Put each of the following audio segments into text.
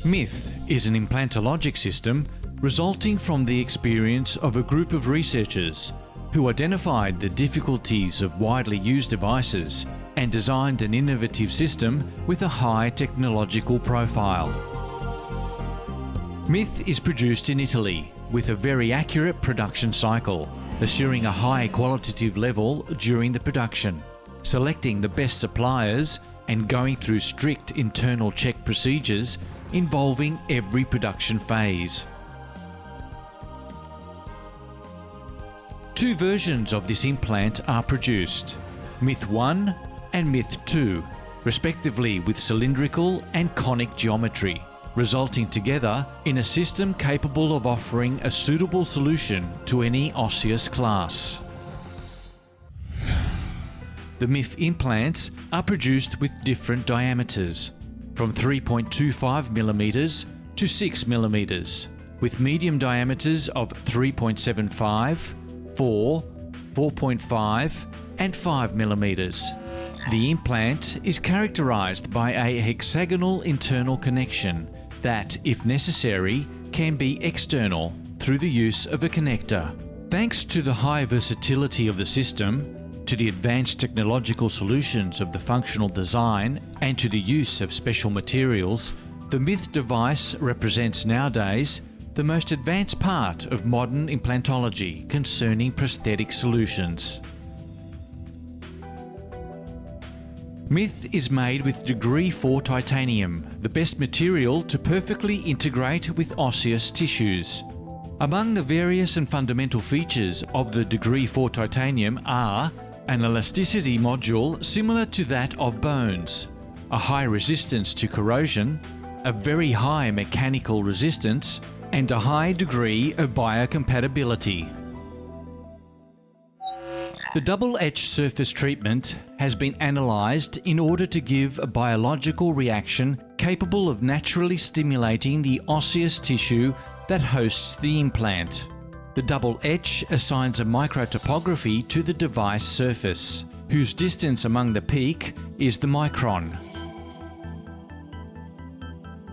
MYTH is an implantologic system resulting from the experience of a group of researchers who identified the difficulties of widely used devices and designed an innovative system with a high technological profile. MYTH is produced in Italy with a very accurate production cycle, assuring a high qualitative level during the production, selecting the best suppliers and going through strict internal check procedures involving every production phase. Two versions of this implant are produced, MYTH 1 and MYTH 2, respectively, with cylindrical and conic geometry, resulting together in a system capable of offering a suitable solution to any osseous class. The MYTH implants are produced with different diameters, from 3.25mm to 6mm, with medium diameters of 3.75, 4, 4.5 and 5mm. The implant is characterized by a hexagonal internal connection that, if necessary, can be external through the use of a connector. Thanks to the high versatility of the system, to the advanced technological solutions of the functional design, and to the use of special materials, the MYTH device represents nowadays the most advanced part of modern implantology concerning prosthetic solutions. MYTH is made with degree 4 titanium, the best material to perfectly integrate with osseous tissues. Among the various and fundamental features of the degree 4 titanium are an elasticity module similar to that of bones, a high resistance to corrosion, a very high mechanical resistance, and a high degree of biocompatibility. The double-etched surface treatment has been analysed in order to give a biological reaction capable of naturally stimulating the osseous tissue that hosts the implant. The double etch assigns a microtopography to the device surface, whose distance among the peak is the micron.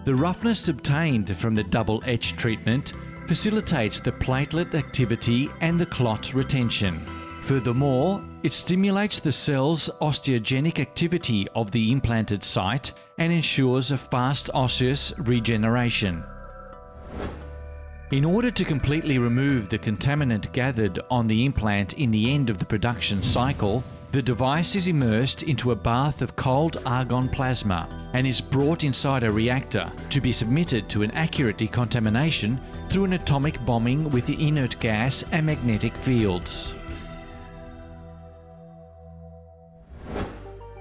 The roughness obtained from the double etch treatment facilitates the platelet activity and the clot retention. Furthermore, it stimulates the cell's osteogenic activity of the implanted site and ensures a fast osseous regeneration. In order to completely remove the contaminant gathered on the implant in the end of the production cycle, the device is immersed into a bath of cold argon plasma and is brought inside a reactor to be submitted to an accurate decontamination through an atomic bombing with the inert gas and magnetic fields.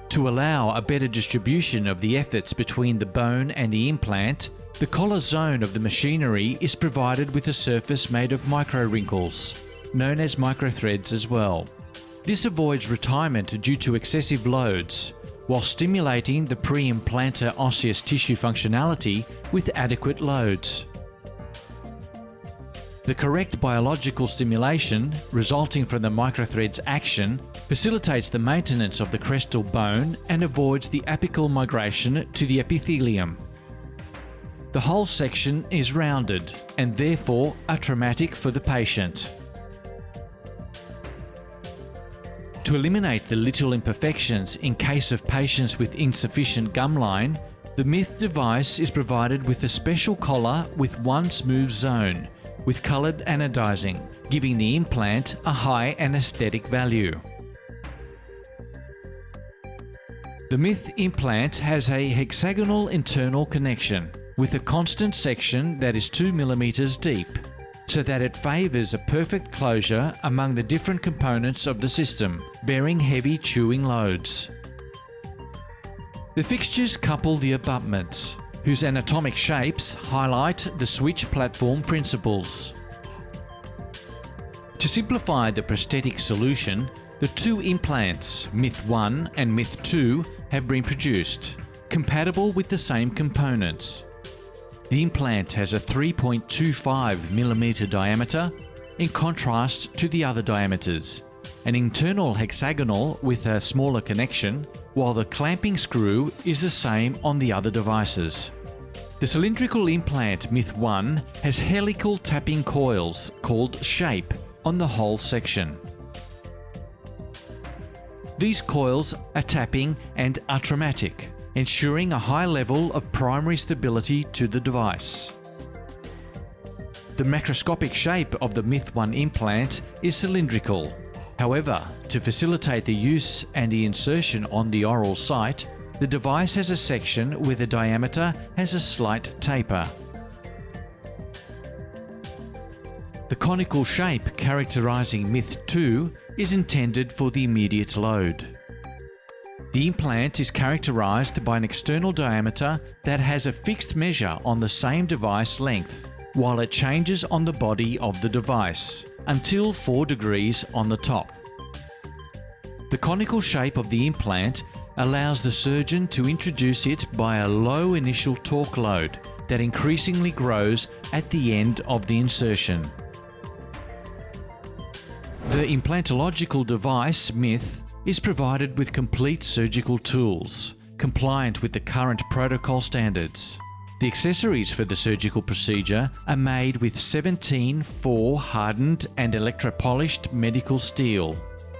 To allow a better distribution of the efforts between the bone and the implant, the collar zone of the machinery is provided with a surface made of micro wrinkles, known as microthreads as well. This avoids retirement due to excessive loads, while stimulating the pre-implantar osseous tissue functionality with adequate loads. The correct biological stimulation resulting from the microthread's action facilitates the maintenance of the crestal bone and avoids the apical migration to the epithelium. The whole section is rounded and therefore atraumatic for the patient. To eliminate the little imperfections in case of patients with insufficient gum line, the MYTH device is provided with a special collar with one smooth zone, with coloured anodizing, giving the implant a high anaesthetic value. The MYTH implant has a hexagonal internal connection, with a constant section that is 2 mm deep, so that it favours a perfect closure among the different components of the system, bearing heavy chewing loads. The fixtures couple the abutments, whose anatomic shapes highlight the switch platform principles. To simplify the prosthetic solution, the two implants, MYTH 1 and MYTH 2, have been produced, compatible with the same components. The implant has a 3.25mm diameter, in contrast to the other diameters, an internal hexagonal with a smaller connection, while the clamping screw is the same on the other devices. The cylindrical implant MITH 1 has helical tapping coils called shape on the whole section. These coils are tapping and are traumatic, ensuring a high level of primary stability to the device. The macroscopic shape of the MITH 1 implant is cylindrical. However, to facilitate the use and the insertion on the oral site, the device has a section where the diameter has a slight taper. The conical shape characterizing MITH 2 is intended for the immediate load. The implant is characterized by an external diameter that has a fixed measure on the same device length, while it changes on the body of the device, until 4 degrees on the top. The conical shape of the implant allows the surgeon to introduce it by a low initial torque load that increasingly grows at the end of the insertion. The implantological device, MITH, is provided with complete surgical tools, compliant with the current protocol standards. The accessories for the surgical procedure are made with 17-4 hardened and electropolished medical steel.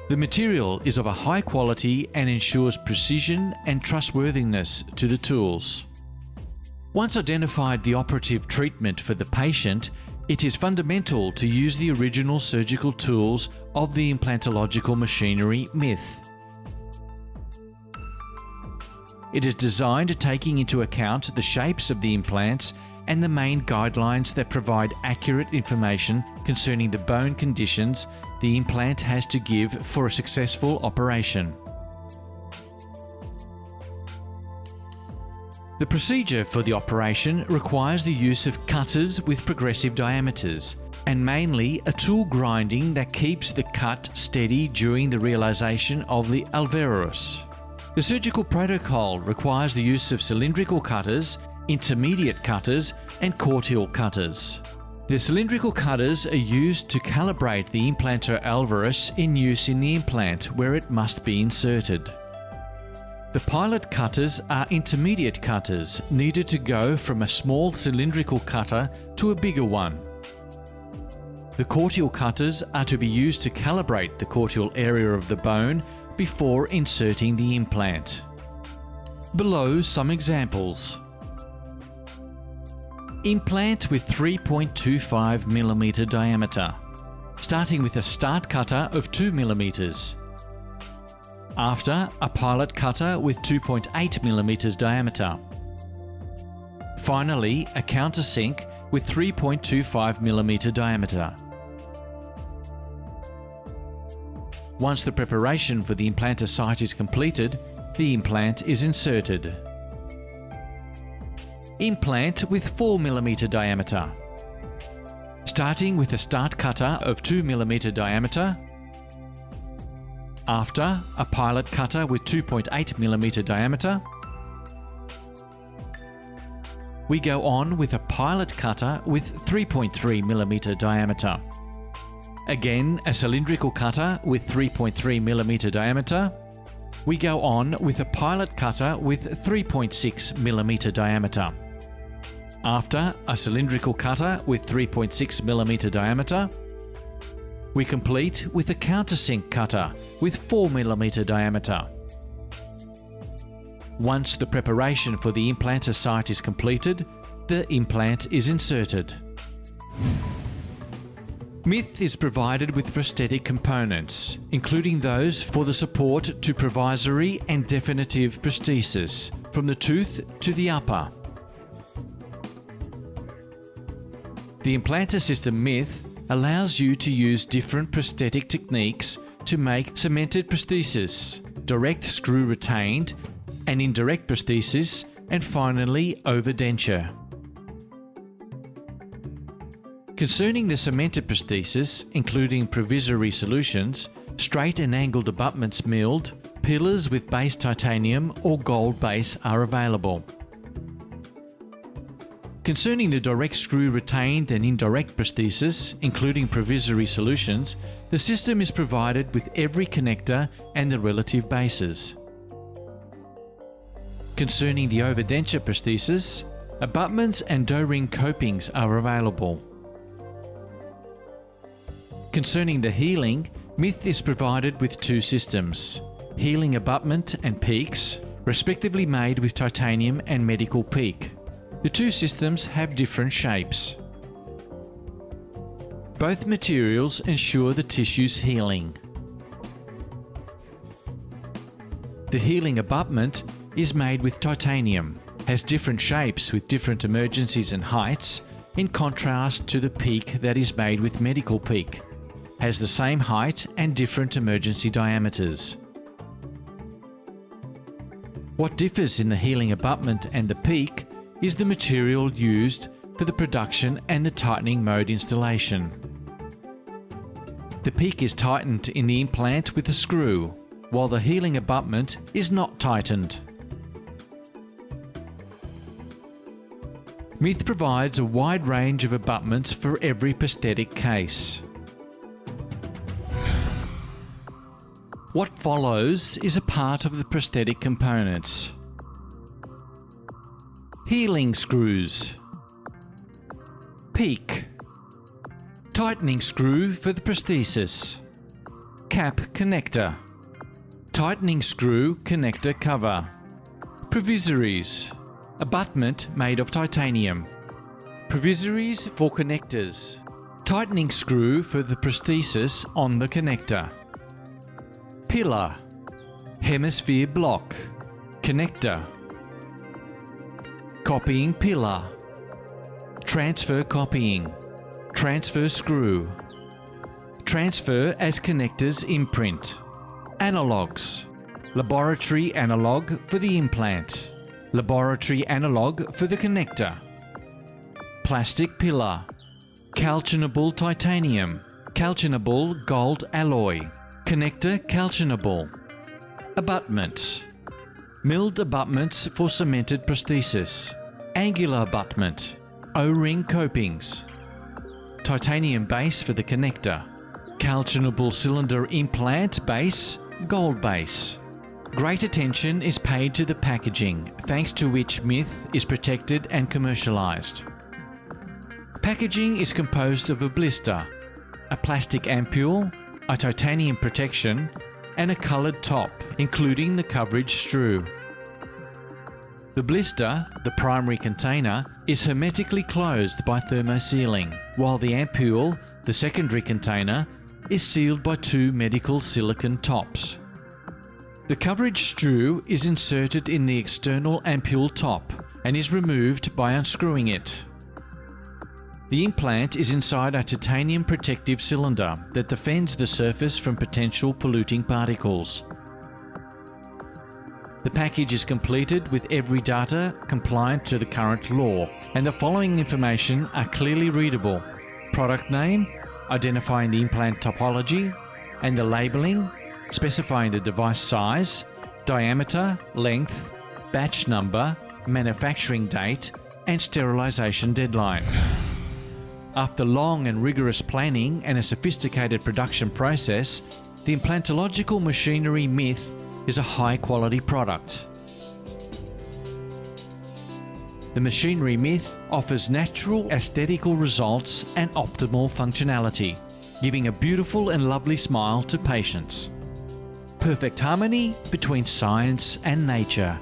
The material is of a high quality and ensures precision and trustworthiness to the tools. Once identified the operative treatment for the patient, it is fundamental to use the original surgical tools of the implantological machinery MITH. It is designed taking into account the shapes of the implants and the main guidelines that provide accurate information concerning the bone conditions the implant has to give for a successful operation. The procedure for the operation requires the use of cutters with progressive diameters, and mainly a tool grinding that keeps the cut steady during the realization of the alveolus. The surgical protocol requires the use of cylindrical cutters, intermediate cutters, and cortical cutters. The cylindrical cutters are used to calibrate the implantar alveolus in use in the implant where it must be inserted. The pilot cutters are intermediate cutters needed to go from a small cylindrical cutter to a bigger one. The cortical cutters are to be used to calibrate the cortical area of the bone before inserting the implant. Below some examples. Implant with 3.25 mm diameter, starting with a start cutter of 2 mm. After, a pilot cutter with 2.8 mm diameter. Finally, a countersink with 3.25 mm diameter. Once the preparation for the implantar site is completed, the implant is inserted. Implant with 4 mm diameter. Starting with a start cutter of 2 mm diameter. After, a pilot cutter with 2.8 mm diameter. We go on with a pilot cutter with 3.3 mm diameter. Again, a cylindrical cutter with 3.3 mm diameter. We go on with a pilot cutter with 3.6 mm diameter. After, a cylindrical cutter with 3.6 mm diameter. We complete with a countersink cutter with 4 mm diameter. Once the preparation for the implantar site is completed, the implant is inserted. MITH is provided with prosthetic components, including those for the support to provisory and definitive prosthesis, from the tooth to the upper. The implantar system MITH allows you to use different prosthetic techniques to make cemented prosthesis, direct screw retained, and indirect prosthesis, and finally overdenture. Concerning the cemented prosthesis, including provisory solutions, straight and angled abutments milled, pillars with base titanium or gold base are available. Concerning the direct screw retained and indirect prosthesis, including provisory solutions, the system is provided with every connector and the relative bases. Concerning the overdenture prosthesis, Abutments and dough ring copings are available. Concerning the healing, Myth is provided with two systems: healing abutment and peaks, respectively made with titanium and medical peak. The two systems have different shapes. Both materials ensure the tissue's healing. The healing abutment is made with titanium, has different shapes with different emergencies and heights, in contrast to the peak that is made with medical peak, has the same height and different emergency diameters. What differs in the healing abutment and the peak is the material used for the production and the tightening mode installation. The peak is tightened in the implant with a screw, while the healing abutment is not tightened. Myth provides a wide range of abutments for every prosthetic case. What follows is a part of the prosthetic components. Healing screws. Peak. Tightening screw for the prosthesis. Cap connector. Tightening screw connector cover. Provisories. Abutment made of titanium. Provisories for connectors. Tightening screw for the prosthesis on the connector. Pillar. Hemisphere block. Connector. Copying pillar. Transfer copying. Transfer screw. Transfer as connectors imprint. Analogues. Laboratory analog for the implant. Laboratory analog for the connector. Plastic pillar. Calcinable titanium. Calcinable gold alloy. Connector calcinable. Abutments. Milled abutments for cemented prosthesis. Angular abutment. O-ring copings. Titanium base for the connector. Calcinable cylinder implant base. Gold base. Great attention is paid to the packaging, thanks to which Myth is protected and commercialized. Packaging is composed of a blister, a plastic ampule, a titanium protection, and a coloured top, including the coverage strew. The blister, the primary container, is hermetically closed by thermosealing, while the ampule, the secondary container, is sealed by two medical silicone tops. The coverage strew is inserted in the external ampule top and is removed by unscrewing it. The implant is inside a titanium protective cylinder that defends the surface from potential polluting particles. The package is completed with every data compliant to the current law, and the following information are clearly readable: product name, identifying the implant topology, and the labelling, specifying the device size, diameter, length, batch number, manufacturing date, and sterilisation deadline. After long and rigorous planning and a sophisticated production process, the implantological machinery Myth is a high-quality product. The machinery Myth offers natural aesthetical results and optimal functionality, giving a beautiful and lovely smile to patients. Perfect harmony between science and nature.